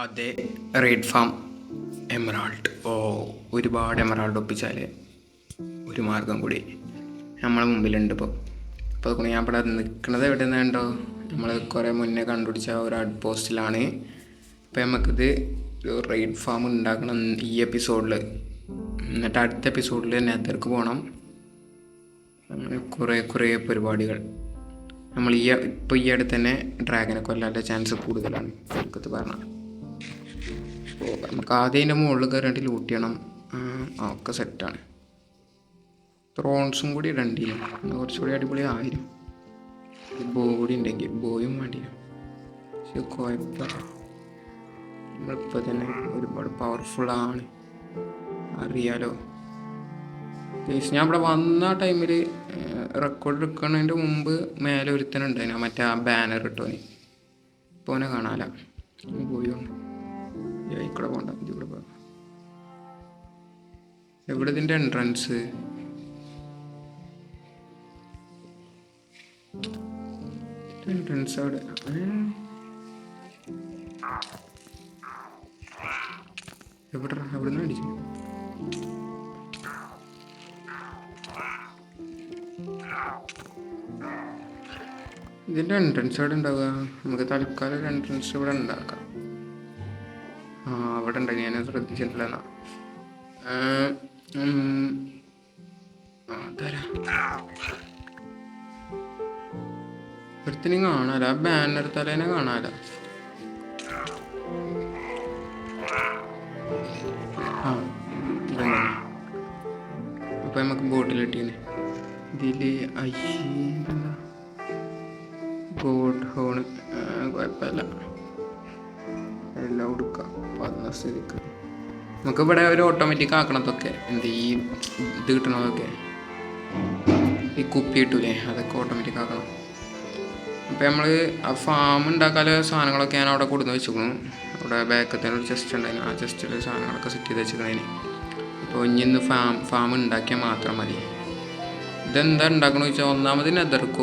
അതെ, raid farm emerald. ഒരുപാട് emerald ഒപ്പിച്ചാൽ ഒരു മാർഗം കൂടി നമ്മളെ മുമ്പിലുണ്ട് ഇപ്പോൾ. അപ്പോൾ ഞാൻ ഇവിടെ നിൽക്കുന്നത് എവിടെയെന്ന് കണ്ടോ, നമ്മൾ കുറേ മുന്നേ കണ്ടുപിടിച്ച ഒരു ഔട്ട് പോസ്റ്റിലാണ്. അപ്പോൾ നമുക്കിത് ഒരു റെയ്ഡ് ഫാം ഉണ്ടാക്കണം ഈ എപ്പിസോഡിൽ. എന്നിട്ട് അടുത്ത എപ്പിസോഡിൽ നെതർക്ക് പോകണം. അങ്ങനെ കുറേ പരിപാടികൾ. നമ്മൾ ഇപ്പോൾ ഈ അടുത്ത് തന്നെ ഡ്രാഗനെ കൊല്ലാനുള്ള ചാൻസ് കൂടുതലാണ് നമുക്കത് പറഞ്ഞാൽ. അപ്പോൾ നമുക്ക് ആദ്യം അതിൻ്റെ മുകളിൽ കയറിയിട്ട് ലൂട്ട് ചെയ്യണം. ഒക്കെ സെറ്റാണ്. ത്രോൺസും കൂടി ഇടണ്ടിനും കുറച്ചുകൂടി അടിപൊളി ആയിരുന്നു. ബോഡി ഉണ്ടെങ്കിൽ ബോയും വേണ്ടിയും. പക്ഷെ കുഴപ്പമില്ല, നമ്മളിപ്പോൾ തന്നെ ഒരുപാട് പവർഫുള്ളാണ്, അറിയാലോ. ഞാൻ ഇവിടെ വന്ന ടൈമിൽ റെക്കോർഡ് എടുക്കുന്നതിൻ്റെ മുമ്പ് മേലെ ഒരുത്തനുണ്ടായിരുന്നു, മറ്റേ ആ ബാനർ ഇട്ടോന്. ഇപ്പോൾ അവനെ കാണാല. പോയോണ്ട് ഇവിടെ പോകണ്ട, ഇതിവിടെ പോകാം. എവിടെ ഇതിൻ്റെ എൻട്രൻസ്? എൻട്രൻസ് അവിടെ. എവിടെ നിന്ന് അടിച്ചു? ഇതിൻ്റെ എൻട്രൻസ് അവിടെ ഉണ്ടാവുക. നമുക്ക് തൽക്കാലം ഒരു എൻട്രൻസ് ഇവിടെ ഉണ്ടാക്കാം. അവിടെ ഉണ്ട്, ഞാൻ ശ്രദ്ധിച്ചിട്ടില്ല. എന്നാ ഒരുത്തിനും കാണാല, ആ ബാനർ തലേനെ കാണാല. അപ്പൊ നമുക്ക് ബോട്ടിലിട്ടീന്. ഇതില് എന്താ ഗോഡ് ഹോണ്. കുഴപ്പമില്ല, എല്ലാം കൊടുക്കാം. വന്ന സ്ഥിതിക്ക് നമുക്ക് ഇവിടെ ഒരു ഓട്ടോമാറ്റിക് ആക്കണതൊക്കെ, എന്ത് ഈ ഇത് കിട്ടണതൊക്കെ, ഈ കുപ്പി കിട്ടൂലേ, അതൊക്കെ ഓട്ടോമാറ്റിക് ആക്കണം. അപ്പം നമ്മൾ ആ ഫാം ഉണ്ടാക്കാനുള്ള സാധനങ്ങളൊക്കെ ഞാൻ അവിടെ കൊടുന്ന് വെച്ചിരിക്കുന്നു. അവിടെ ബാക്കിൽ തന്നെ ഒരു ചെസ്റ്റ് ഉണ്ടായിരുന്നു, ആ ചെസ്റ്റിൽ സാധനങ്ങളൊക്കെ സെറ്റ് ചെയ്ത് വെച്ചിരിക്കുന്നതിന്. അപ്പോൾ ഇനി ഫാം ഉണ്ടാക്കിയാൽ മാത്രം മതി. ഇതെന്താ ഉണ്ടാക്കണമെന്ന് വെച്ചാൽ, ഒന്നാമത് നെതർക്ക്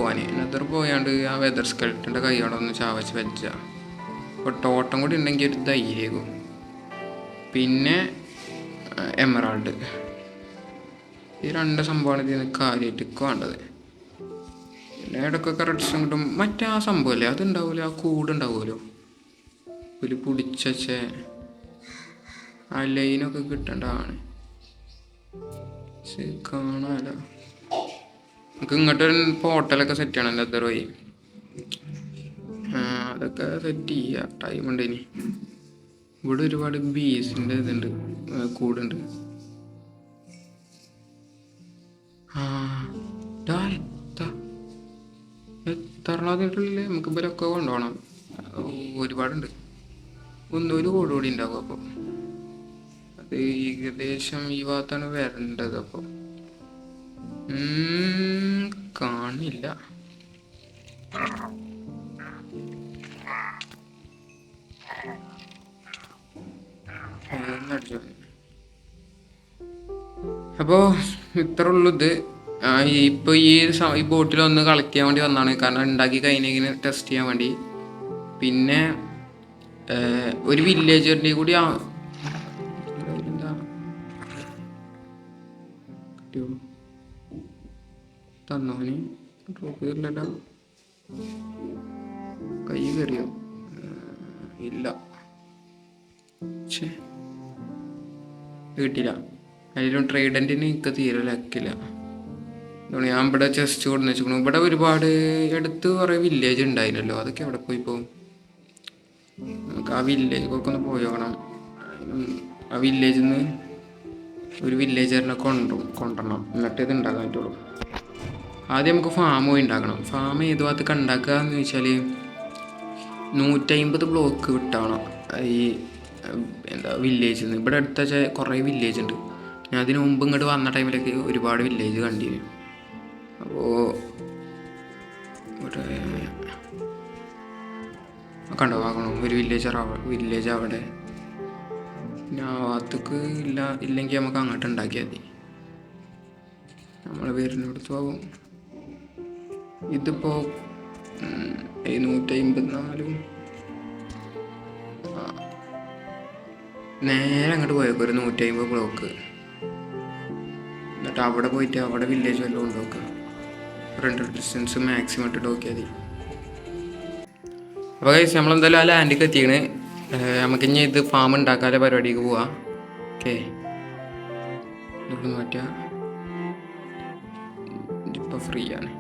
പോയാണ്ട് ആ വെതർ സ്കെൽറ്റിൻ്റെ കൈയോടെ ഒന്ന് ചാവച്ച് വെച്ച. അപ്പോൾ ടോട്ടം കൂടി ഉണ്ടെങ്കിൽ ഒരു ധൈര്യമാകും. പിന്നെ എമറാൾഡ്, ഈ രണ്ട് സംഭവമാണ് ഇതിന് കാര്യമായിട്ട് വേണ്ടത്. പിന്നെ ഇടയ്ക്കൊക്കെ റെഡ്സും കിട്ടും. മറ്റേ ആ സംഭവമല്ലേ, അതുണ്ടാവില്ല, ആ കൂടുണ്ടാവുമല്ലോ ഒരു പിടിച്ച ആ ലൈനൊക്കെ കിട്ടേണ്ടതാണ്. ശരി, കാണാമല്ലോ. നമുക്ക് ഇങ്ങോട്ടൊരു പോർട്ടലൊക്കെ സെറ്റ് ചെയ്യണം ലെതർ വഴി. അതൊക്കെ സെറ്റ് ചെയ്യാം, ടൈം ഉണ്ട് ഇനി. ഇവിടെ ഒരുപാട് ബീസിൻ്റെ ഇതുണ്ട്, കൂടുണ്ട്. എത്രണ്ണത്തില്ലേ നമുക്ക് ഇവരൊക്കെ കൊണ്ടുപോകണം. ഒരുപാടുണ്ട്. ഒന്നൊരു കൂടി ഉണ്ടാവും. അപ്പോൾ അത് ഏകദേശം ഈ ഭാഗത്താണ് വരേണ്ടത്. അപ്പോൾ കാണില്ല. അപ്പോൾ ഇത്ര ഉള്ളൂ ഇത്. ഇപ്പോൾ ഈ ബോട്ടിലൊന്ന് കളക്ട് ചെയ്യാൻ വേണ്ടി വന്നതാണ്, കാരണം ഉണ്ടാക്കി കഴിഞ്ഞിങ്ങനെ ടെസ്റ്റ് ചെയ്യാൻ വേണ്ടി. പിന്നെ ഒരു വില്ലേജറിൻ്റെ കൂടി എന്താ തന്നോന് ഡ്രോപ്പ് ചെയ്തില്ലല്ലോ. കൈ കയറിയോ? ഇല്ല, കിട്ടില്ല. അതിലും ട്രേഡൻറ്റിന് എനിക്ക് തീരെ ലക്കില്ല. അതുകൊണ്ട് ഞാൻ ഇവിടെ ചെസ്റ്റ് കൊടുന്ന് വെച്ചിരിക്കുന്നു. ഇവിടെ ഒരുപാട് അടുത്ത് കുറേ വില്ലേജ് ഉണ്ടായില്ലല്ലോ, അതൊക്കെ എവിടെ പോയി പോകും? നമുക്ക് ആ വില്ലേജൊക്കെ ഒന്ന് പോയി നോക്കണം. ആ വില്ലേജിൽ നിന്ന് ഒരു വില്ലേജറിനെ കൊണ്ടുവരണം, എന്നിട്ട് ഇത് ഉണ്ടാക്കാൻ പറ്റുള്ളൂ. ആദ്യം നമുക്ക് ഫാം പോയി ഉണ്ടാക്കണം. ഫാം ഏത് ഭാഗത്തൊക്കെ ഉണ്ടാക്കുക എന്ന് ചോദിച്ചാൽ 150 ബ്ലോക്ക് വിട്ടാവണം ഈ വില്ലേജിൽ നിന്ന്. ഇവിടെ അടുത്ത വെച്ചാൽ കുറേ വില്ലേജ് ഉണ്ട്. ഞാൻ അതിന് മുമ്പ് ഇങ്ങോട്ട് വന്ന ടൈമിലേക്ക് ഒരുപാട് വില്ലേജ് കണ്ടിരുന്നു. അപ്പോൾ കണ്ടോ, ആകണം ഒരു വില്ലേജ് അവിടെ. പിന്നെ ആ ഭാഗത്തേക്ക് ഇല്ലെങ്കിൽ നമുക്ക് അങ്ങോട്ട് ഉണ്ടാക്കിയാൽ മതി. നമ്മൾ വരുന്നിടത്ത് പോകും. ഇതിപ്പോൾ 754 നേരെ അങ്ങോട്ട് പോയേക്കും ഒരു 150 ബ്ലോക്ക്. എന്നിട്ട് അവിടെ പോയിട്ട് അവിടെ വില്ലേജ് വല്ലതും ഉണ്ട് നോക്കുക. റെൻഡർ ഡിസ്റ്റൻസ് മാക്സിമം ഇട്ടിട്ട് നോക്കിയാൽ മതി. അപ്പോൾ കഴിച്ച് നമ്മളെന്തായാലും ആ ലാൻഡിലേക്ക് എത്തിക്കണ്. നമുക്കിനി ഇത് ഫാം ഉണ്ടാക്കാതെ പരിപാടിക്ക് പോവാം. ഓക്കെ, ഇവിടെ മാറ്റാം. ഇതിപ്പോൾ ഫ്രീ ആണ്,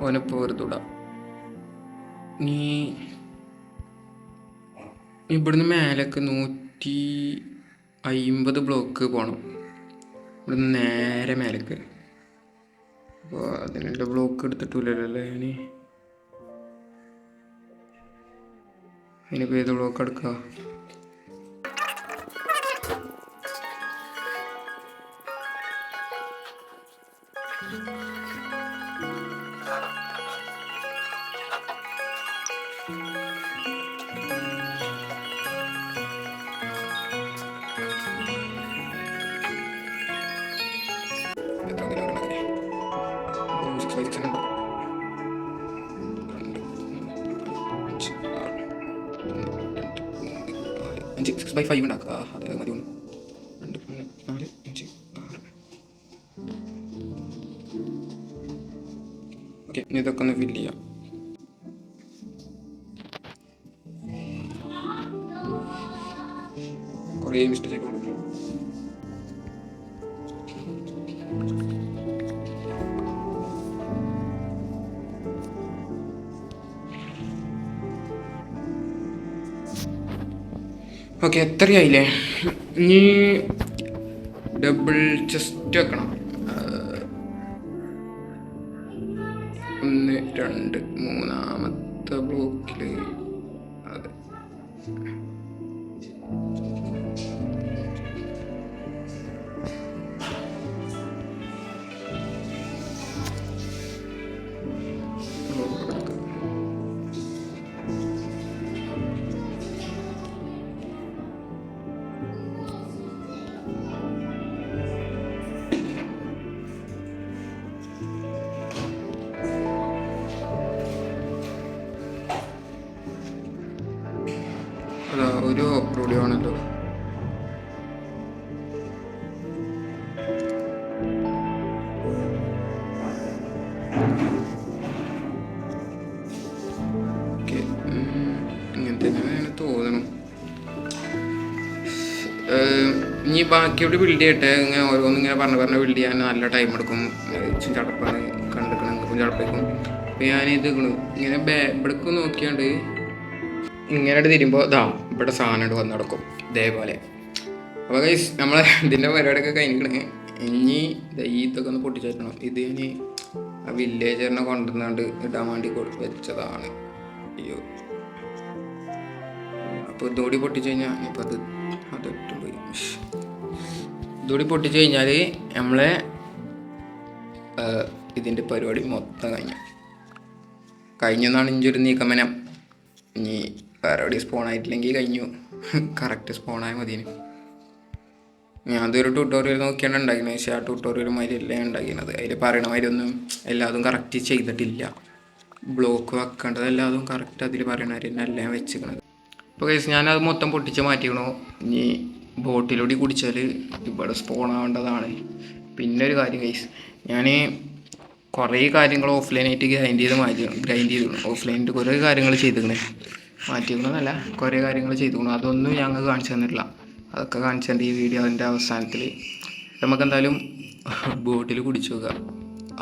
ഓനിപ്പോൾ വെറുതെ വിടാം. നീ ഇവിടുന്ന് മേലേക്ക് 150 ബ്ലോക്ക് പോകണം. ഇവിടുന്ന് നേരെ മേലേക്ക്. അപ്പോൾ അതിനുള്ള ബ്ലോക്ക് എടുത്തിട്ടില്ലല്ലോ ഞാൻ. അതിനിപ്പോൾ ഏത് ബ്ലോക്ക് എടുക്കുക? അഞ്ച് 6x5 ഉണ്ടാക്കുക. അതെ മതി. 1 2 3 4 5 6. ഓക്കെ, ഇനി ഇതൊക്കെ ഒന്ന് ഫില്ല് ചെയ്യാം. കുറേ മിസ്റ്റേക്ക് കൊടുക്കും. ഓക്കെ, എത്രയായില്ലേ? ഇനി ഡബിൾ ചെസ്റ്റ് വെക്കണം. 1 2 മൂന്നാമത്തെ ബ്ലോക്കിൽ. അതെ, അതാ ഒരു അപ്ലോഡ് ആണല്ലോ. ഓക്കെ, ഇങ്ങനെ തന്നെയാണ് തോന്നണം. ഇനി ബാക്കിയോട് ബിൽഡ് ചെയ്യട്ടെ. ഇങ്ങനെ ഓരോന്നും ഇങ്ങനെ പറഞ്ഞ് ബിൽഡ് ചെയ്യാൻ നല്ല ടൈം എടുക്കും. ചടപ്പാണ്, കണ്ടിരിക്കണം, എനിക്കും ചടപ്പായിരിക്കും. അപ്പം ഞാനിത് ഇങ്ങനെ ഇവിടേക്ക് നോക്കിയാണ്ട് ഇങ്ങനെ തിരുമ്പോൾ ഇതാ ഇവിടെ സാധനം വന്ന് നടക്കും ഇതേപോലെ. അപ്പോൾ ഗൈസ് നമ്മളെ ഇതിൻ്റെ പരിപാടിയൊക്കെ കഴിഞ്ഞിരിക്കണേ. ഇനി ഇതൊക്കെ ഒന്ന് പൊട്ടിച്ചേക്കണം. ഇത് ഞാൻ ആ വില്ലേജറിനെ കൊണ്ടുവന്നാണ്ട് ഇടാൻ വേണ്ടി വെച്ചതാണ്. അയ്യോ, അപ്പോൾ ഇതുകൂടി പൊട്ടിച്ച് കഴിഞ്ഞാൽ ഇപ്പം അതിട്ടും പോയി. ഇതുകൂടി പൊട്ടിച്ച് കഴിഞ്ഞാൽ നമ്മളെ ഇതിൻ്റെ പരിപാടി മൊത്തം കഴിഞ്ഞെന്നാണ് ഇഞ്ചൊരു നീക്കമനം. ഇനി വേറെ എവിടെ സ്പോൺ ആയിട്ടില്ലെങ്കിൽ കഴിഞ്ഞു. കറക്റ്റ് സ്പോണായ മതിന്. ഞാൻ അതൊരു ട്യൂട്ടോറിയൽ നോക്കിയാണ് ഉണ്ടാക്കുന്നത്. പക്ഷേ ആ ട്യൂട്ടോറിയൽ മാതിരിയല്ല ഉണ്ടാക്കുന്നത്. അതിൽ പറയണ മാതിരി ഒന്നും എല്ലാതും കറക്റ്റ് ചെയ്തിട്ടില്ല. ബ്ലോക്ക് വെക്കേണ്ടത് എല്ലാതും കറക്റ്റ് അതിൽ പറയണ മാതിരി തന്നെ എല്ലാം വെച്ചിരിക്കണത്. അപ്പോൾ കേസ് ഞാനത് മൊത്തം പൊട്ടിച്ച് മാറ്റിക്കണു. ഇനി ബോട്ടിലൂടെ കുടിച്ചാൽ ഇവിടെ സ്പോൺ ആവേണ്ടതാണ്. പിന്നെ ഒരു കാര്യം കേസ്, ഞാൻ കുറേ കാര്യങ്ങൾ ഓഫ്ലൈനായിട്ട് ഗ്രൈൻഡ് ചെയ്തു. ഓഫ്ലൈനായിട്ട് കുറേ കാര്യങ്ങൾ ചെയ്തിരിക്കണേ. മാറ്റിക്കണമെന്നല്ല, കുറേ കാര്യങ്ങൾ ചെയ്തിരിക്കണം. അതൊന്നും ഞങ്ങൾ കാണിച്ചു തന്നിട്ടില്ല. അതൊക്കെ കാണിച്ചു തരേണ്ട ഈ വീഡിയോ അതിൻ്റെ അവസാനത്തിൽ. നമുക്കെന്തായാലും ബോട്ടിൽ കുടിച്ചു നോക്കുക.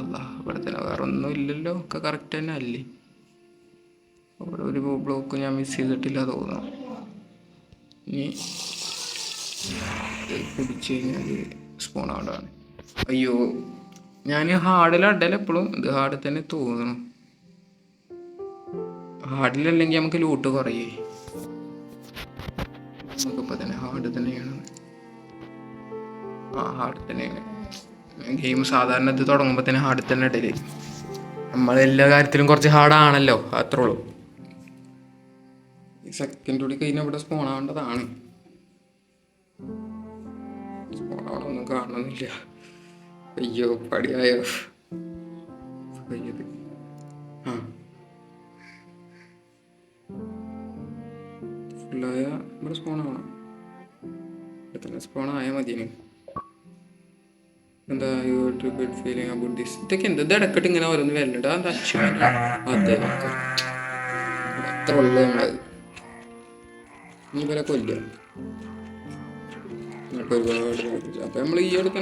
അല്ലാ, ഇവിടെ തന്നെ വേറെ ഒന്നും ഇല്ലല്ലോ, ഒക്കെ കറക്റ്റ് തന്നെ അല്ലേ? അവിടെ ഒരു ബ്ലോക്ക് ഞാൻ മിസ് ചെയ്തിട്ടില്ല തോന്നുന്നു. ഇനി കുടിച്ചു കഴിഞ്ഞാൽ സ്പോൺ ആവേണ്ടതാണ്. അയ്യോ, ഞാൻ ഹാർഡിലടല എപ്പോഴും ഇത് ഹാർഡിൽ തന്നെ തോന്നണം. ഹാർഡിലല്ലെങ്കിൽ നമുക്ക് ലൂട്ട് കുറയേ. നമുക്കിപ്പോൾ തന്നെ ഹാർഡ് തന്നെയാണ്. ഹാർഡ് തന്നെയാണ് ഗെയിം. സാധാരണ ഇത് തുടങ്ങുമ്പോൾ തന്നെ ഹാർഡിൽ തന്നെ ഇടല്. നമ്മളെല്ലാ കാര്യത്തിലും കുറച്ച് ഹാർഡാണല്ലോ, അത്രേ ഉള്ളൂ. ഈ സെക്കൻഡ് കൂടി കഴിഞ്ഞാൽ ഇവിടെ സ്പോൺ ആവേണ്ടതാണ്. സ്പോൺ ആവണമൊന്നും കാണുന്നില്ല. അയ്യോ, പടിയായോ? ഫുള്ളായ ഇവിടെ സ്പോണാവണം. ഇവിടെ തന്നെ സ്പോണായാൽ മതിയെന്ന്. എന്താ ഫീലിംഗ് അബൌട്ട് ദിസ്. ഇതൊക്കെ എന്താ ഇടക്കിട്ട് ഇങ്ങനെ ഓരോന്ന് വരലുണ്ട്. അതെന്താ അച്ഛൻ അതെ അത്ര ഉള്ളു നമ്മളത്. ഇനി ഇവരെ കൊല്ലുക. അപ്പം നമ്മൾ ഈ അടുത്ത്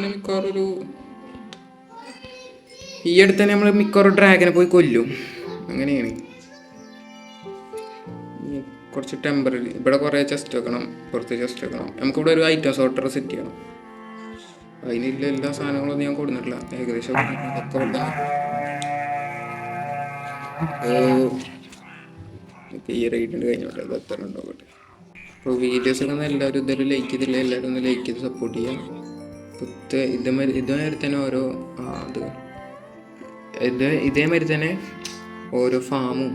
തന്നെ മിക്കവാറും ഡ്രാഗനെ പോയി കൊല്ലും. അങ്ങനെയാണ്. കുറച്ച് ടെമ്പററി ഇവിടെ കുറേ ചെസ്റ്റ് വെക്കണം, പുറത്ത് ചെസ്റ്റ് വെക്കണം. നമുക്കിവിടെ ഒരു ഐറ്റം സോർട്ടർ സെറ്റ് ചെയ്യണം. അതിനുള്ള എല്ലാ സാധനങ്ങളൊന്നും ഞാൻ കൊടുത്തിട്ടില്ല. ഏകദേശം ഈ റേറ്റിൻ്റെ കഴിഞ്ഞോട്ടെ. അത് എത്ര ഉണ്ടാവട്ടെ. അപ്പോൾ വീഡിയോസൊക്കെ എല്ലാവരും ഇതൊരു ലൈക്ക് ചെയ്തില്ല. എല്ലാവരും ഒന്ന് ലൈക്ക് ചെയ്ത് സപ്പോർട്ട് ചെയ്യാം. ഇതേമാതിരി തന്നെ ഇതേമാതിരി തന്നെ ഓരോ ഫാമും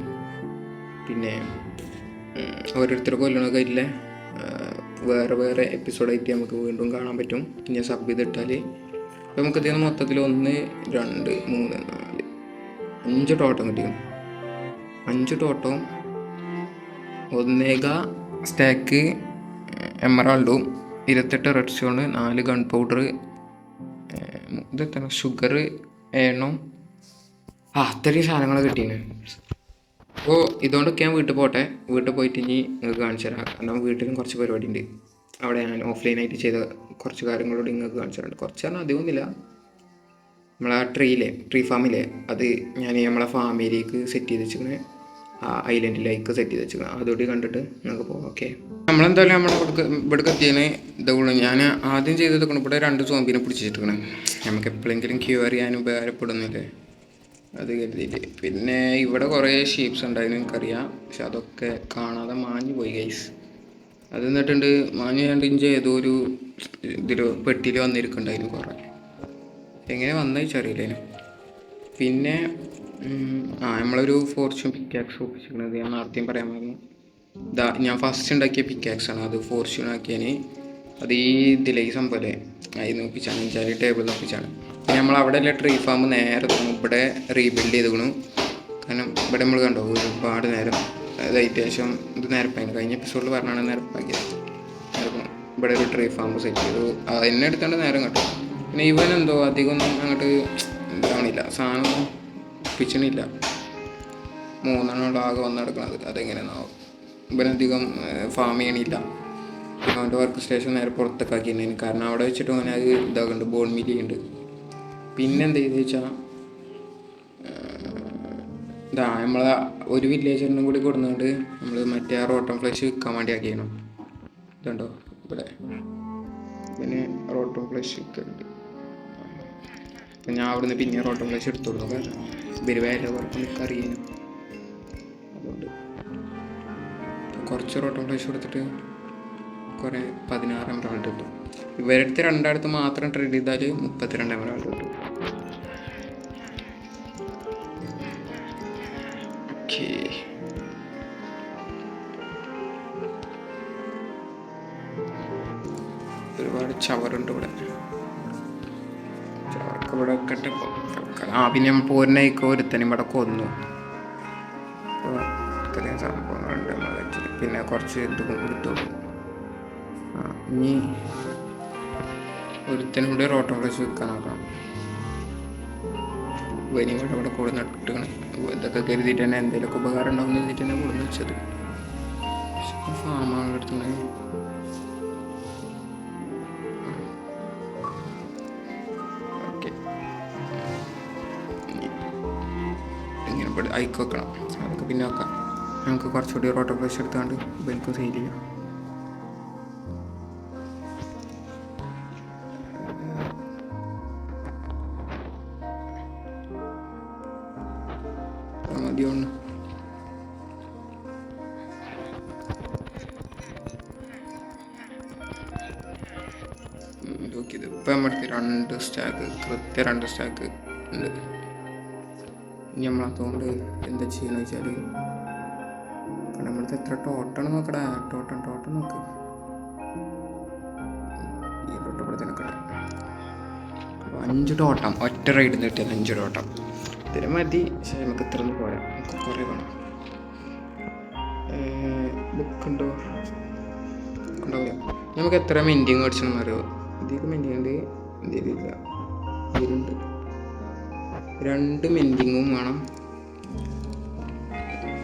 പിന്നെ ഓരോരുത്തർ കൊല്ലണമൊക്കെ ഇല്ലേ വേറെ വേറെ എപ്പിസോഡായിട്ട് നമുക്ക് വീണ്ടും കാണാൻ പറ്റും. ഇനി സബ് ചെയ്തിട്ടാൽ അപ്പോൾ നമുക്ക് ഇതിന് മൊത്തത്തിൽ 1 2 3 4 5 ടോട്ടം കിട്ടിയും. 5 ടോട്ടവും 1 സ്റ്റാക്ക് എമറാൾഡും 28 റെഡ് സ്റ്റോണ് 4 ഗൺ പൗഡർ ഇതെത്ര ഷുഗർ എണ്ണം അത്രയും സാധനങ്ങൾ കിട്ടീന്. അപ്പോൾ ഇതുകൊണ്ടൊക്കെ ഞാൻ വീട്ടിൽ പോയിട്ട് ഇനി നിങ്ങൾക്ക് കാണിച്ചു തരാം. കാരണം വീട്ടിലും കുറച്ച് പരിപാടി ഉണ്ട്. അവിടെ ഞാൻ ഓഫ്ലൈനായിട്ട് ചെയ്ത കുറച്ച് കാര്യങ്ങളോട് നിങ്ങൾക്ക് കാണിച്ചു തരാറുണ്ട്. കുറച്ച് പറഞ്ഞാൽ അധികമൊന്നുമില്ല. നമ്മളെ ട്രീ ഫാമിലെ അത് ഞാൻ നമ്മളെ ഫാമിലേക്ക് സെറ്റ് ചെയ്ത് വെച്ചിരിക്കുന്നത് ആ ഐലൻഡിലേക്ക് സെറ്റ് ചെയ്ത് വെച്ചിരിക്കുന്നത്. അതോടെ കണ്ടിട്ട് നിങ്ങൾക്ക് പോകാം. ഓക്കെ, നമ്മളെന്തായാലും ഇവിടെ എത്തിയാണ്. ഇതുകൊണ്ട് ഞാൻ ആദ്യം ചെയ്തത് ഇവിടെ 2 സോംബിനെ പിടിച്ചിട്ടിരിക്കണേ. നമുക്ക് എപ്പോഴെങ്കിലും ക്യൂ അറിയാനും ഉപകാരപ്പെടുന്നില്ലേ അത് കരുതിയിട്ട്. പിന്നെ ഇവിടെ കുറേ ഷീപ്സ് ഉണ്ടായിരുന്നു എനിക്കറിയാം. പക്ഷെ അതൊക്കെ കാണാതെ മാഞ്ഞു പോയി ഗൈസ്. അത് എന്നിട്ടുണ്ട് മാഞ്ഞു കണ്ടിഞ്ച് ഏതോ ഒരു ഇതിൽ പെട്ടിയിൽ വന്നിരിക്കുന്നുണ്ടായിരുന്നു കുറേ. എങ്ങനെ വന്നറിയില്ലേനു. പിന്നെ നമ്മളൊരു ഫോർച്യൂൺ പിക്കാക്സ് ഒപ്പിച്ചിരിക്കുന്നത് ഞാൻ നേരത്തെയും പറയാൻ പറഞ്ഞു. ഞാൻ ഫസ്റ്റ് ഉണ്ടാക്കിയ പിക്കാക്സാണ്. അത് ഫോർച്യൂൺ ആക്കിയതിന് അത് ഈ ഇതിലെ ഈ സംഭവമല്ലേ അതിന് ഒപ്പിച്ചാണ്. 5 ടേബിളിൽ ഒപ്പിച്ചാണ്. പിന്നെ നമ്മൾ അവിടെ അല്ല ട്രീ ഫാം നേരെ ഇവിടെ റീബിൽഡ് ചെയ്തിരിക്കണു. കാരണം ഇവിടെ നമ്മൾ കണ്ടോ ഒരുപാട് നേരം അതായത് അത്യാവശ്യം ഇത് നിരപ്പായിരുന്നു. കഴിഞ്ഞ എപ്പിസോഡിൽ പറഞ്ഞാണ് നിരപ്പാക്കിയത്. ഇവിടെ ഒരു ട്രീ ഫാം സെറ്റ് ചെയ്തു. അതിനെ എടുത്തേണ്ട നേരം കേട്ടോ. പിന്നെ ഇവൻ എന്തോ അധികമൊന്നും അങ്ങോട്ട് ഇതാവണില്ല, സാധനം ഒപ്പിച്ചണില്ല. 3 ആകെ വന്ന് നടക്കണത്. അതെങ്ങനെയാണാവും. ഇവനധികം ഫാം ചെയ്യണില്ല. പിന്നെ അവൻ്റെ വർക്ക് സ്റ്റേഷൻ നേരെ പുറത്തൊക്കെ ആക്കിയിട്ടുണ്ടായിരുന്നു. കാരണം അവിടെ വെച്ചിട്ട് അവനെ അത് ഇതാക്കുന്നുണ്ട്, ബോൺ മില്ലി ഉണ്ട്. പിന്നെ എന്താ ചെയ്തെന്ന് വെച്ചാൽ നമ്മളെ ഒരു വില്ലേജറിനും കൂടി കൊടുക്കുന്നുണ്ട്. നമ്മൾ മറ്റേ റോട്ടം ഫ്ലഷ് വിൽക്കാൻ വേണ്ടി ആക്കിയാണ്. ഇതുണ്ടോ ഇവിടെ പിന്നെ റോട്ടം ഫ്ലഷ് വിൽക്കുന്നുണ്ട്. അപ്പം ഞാൻ അവിടുന്ന് പിന്നെ റോട്ടം ഫ്ലഷ് എടുത്തു കൊടുക്കും. കാരണം ഇവർ വേല കുറച്ച് എനിക്കറിയാനും അതുകൊണ്ട് കുറച്ച് റോട്ടം ഫ്ലഷ് കൊടുത്തിട്ട് കുറേ 16 എമറാൾഡ് കിട്ടും. ഇവരടുത്ത് 2 മാത്രം ട്രേഡ് ചെയ്താൽ 32 എമറാൾഡ് കിട്ടും. ഓക്കെ, ഒരുപാട് ചവറുണ്ട് ഇവിടെ. ചവർക്ക് ഇവിടെ വെക്കട്ടെ. പിന്നെ നമ്മൾ പോരിനേക്ക് ഒരുത്തനും ഇവിടെ കൊന്നു. ഇത്രയും സംഭവങ്ങളുണ്ട് നമ്മളെ. പിന്നെ കുറച്ച് ഇത് എടുത്തോളൂ. ഇനി ഒരുത്തനും കൂടി റോട്ടോ ഫ്ലഷ് വിൽക്കാൻ നോക്കണം. ഇവനും കൂടെ ഇവിടെ കൂടെ നട്ടിട്ടാണ്. ഇതൊക്കെ കരുതിയിട്ട് തന്നെ എന്തെങ്കിലുമൊക്കെ ഉപകാരം ഉണ്ടാവും എന്ന് കരുതിയിട്ട് തന്നെ കൊടുന്ന് വെച്ചത്. ഫാമാണ് എടുത്തുണ്ടെങ്കിൽ ഓക്കെ. ഇങ്ങനെ ഇവിടെ അയക്ക് വെക്കണം. അതൊക്കെ പിന്നെ വെക്കാം. നമുക്ക് കുറച്ചുകൂടി റോട്ടോ ഫ്ലഷ് എടുത്താണ്ട് ഇവനക്കും സെയിൽ ചെയ്യാം. മതിയോണ്ട് നോക്കിയത് ഇപ്പം നമ്മുടെ 2 സ്റ്റാക്ക് കൃത്യം 2 സ്റ്റാക്ക് ഉണ്ട്. ഇനി നമ്മളതുകൊണ്ട് എന്താ ചെയ്യുന്നത് വെച്ചാൽ നമ്മളത് എത്ര ടോട്ടണ് നോക്കടാ. ടോട്ടൺ നോക്ക്. ഈ ടോട്ടപ്പുറത്തിന് നോക്കട്ടെ. 5 ടോട്ടം ഒറ്റ റൈഡിൽ നിന്ന് കിട്ടിയത്. 5 ടോട്ടം ഇതിന് മതി. പക്ഷേ നമുക്ക് ഇത്ര ഒന്നും പോരാ, നമുക്ക് കുറേ വേണം. ബുക്ക് ഉണ്ടോ? ഉണ്ടാവില്ല. നമുക്ക് എത്ര മെൻറ്റിങ് മേടിച്ചണം അറിയോ? ഇതിലേക്ക് മെൻറ്റിങ് ഉണ്ട്, ഇതിലില്ല, ഇതിലുണ്ട്. 2 മെൻറ്റിങ്ങും വേണം.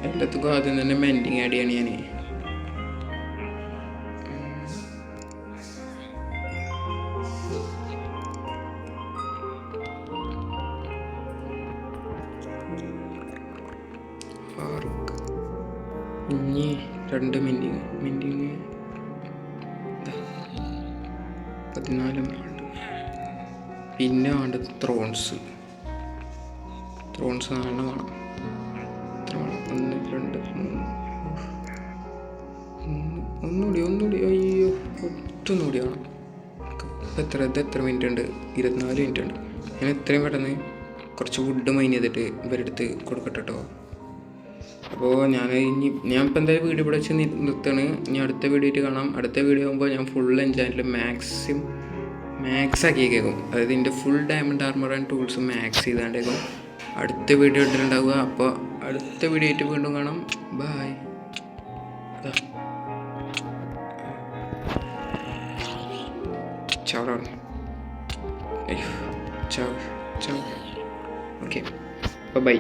എല്ലാത്തുക്കും ആദ്യം തന്നെ മെൻറ്റിങ് ആഡ് ചെയ്യണം ഞാൻ. ഇനി 2 മെൻറ്റിങ് 14 വേണ്ട. പിന്നെ വേണ്ടത് ത്രോൺസ് 4 വേണം. എത്ര വേണം? 1 2 3 ഒന്നുകൂടി അയ്യോ ഒറ്റൊന്നുകൂടി വേണം. എത്ര മിനിറ്റ് ഉണ്ട്? 24 മിനിറ്റ് ഉണ്ട്. ഞാൻ എത്രയും പെട്ടെന്ന് കുറച്ച് വുഡ് മൈൻ ചെയ്തിട്ട് ഇവരെടുത്ത് കൊടുക്കട്ടെ കേട്ടോ. അപ്പോൾ ഞാനിപ്പോൾ എന്തായാലും വീഡിയോ ഇവിടെ വെച്ച് നിർത്തുകയാണ്. ഇനി അടുത്ത വീഡിയോ ആയിട്ട് കാണാം. അടുത്ത വീഡിയോ ആകുമ്പോൾ ഞാൻ ഫുൾ എൻജാൻറ്റിൽ മാക്സ് ആക്കി കേൾക്കും. അതായത് എൻ്റെ full diamond armour and tools max ചെയ്താണ്ടേക്കും അടുത്ത വീഡിയോ ഇട്ടിട്ടുണ്ടാവുക. അപ്പോൾ അടുത്ത വീഡിയോ ആയിട്ട് വീണ്ടും കാണാം. ബൈ. ചാവ്. ഓക്കെ, അപ്പോൾ ബൈ.